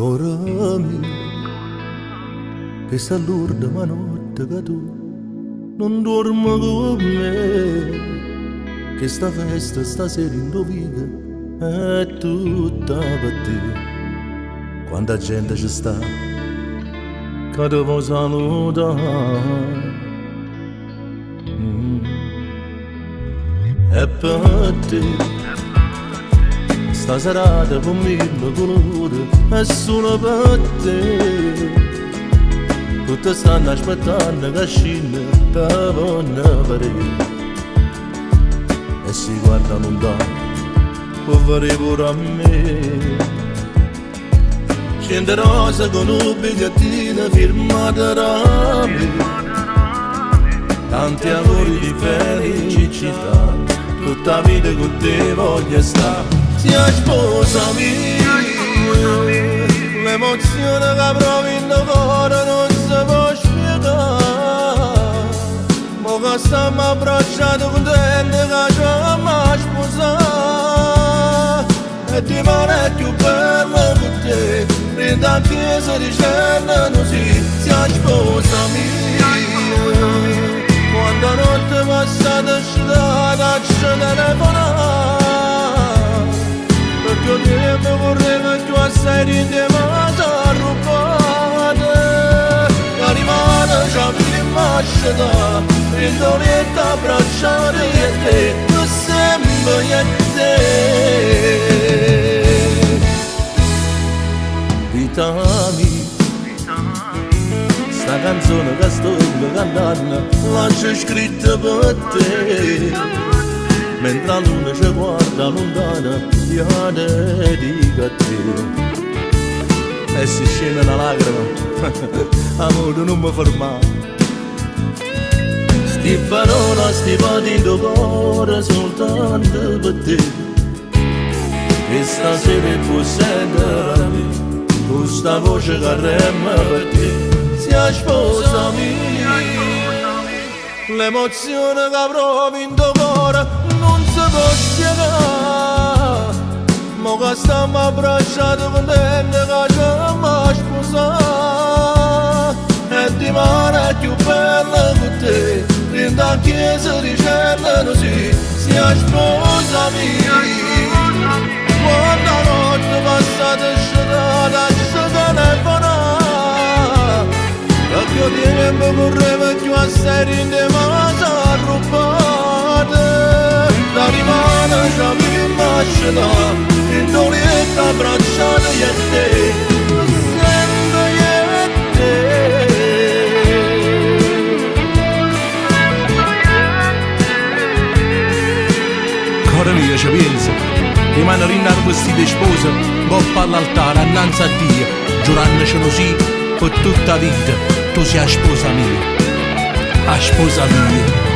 Cora mia, che sta lourda ma notte che tu non dormi con me, che sta festa stasera indovina è tutta per te. Quanta gente ci sta che devo salutare, e per te sta serata con mille colori è solo per te. Tutti stanno aspettando che scenda da buona parere e si guardano lontano per fare pure a me. Scende rosa con un bigliettino firmato da me, tanti auguri di felicità, tutta la vita con te voglio stare. Sia sposa mia, l'emozione che provi in cuore non si può spiegare. Ma che stiamo abbracciati contenti che ci abbiamo sposato, e ti pare più bella per te, rinda a chiesa dicendo sì. Sia sposa mia, quando notte passata scivolata ci telefonare, perché io tempo vorrei che tu assai di te ma ti rubate. Arrivata già mi rimasta in doletta abbracciare e te, tu sempre e te. Vita mia, sta canzone che sto cantando l'ho scritta per te, mentre la luna ci guarda lontana io dedico a te. E si scende una lacrima, amore non mi fermare. Sti parole, sti patito cuore soltanto per te, che stasera può sentire me, questa voce che rema per te. Sia sposa mia, l'emozione che provi in tuo cuore non si può spiegare. Ma che stiamo abbracciati contenti che ci abbiamo sposato, e ti pare più bella con te, rinda a chiesa dicendo sì. Sia sposa mia, quando la notte passata scivolata ci telefonare, perché io tempo vorrei che tu assai di te ma ti rubate. Da rimane già mi rimasta in doletta abbracciata io e te, sempre io e te. Cuore mio ci pensa, rimane rinnato vestito di sposa, boppa all'altare annanzi a Dio, giurandocelo sì per tutta la vita, tu sei la sposa mia, la sposa mia.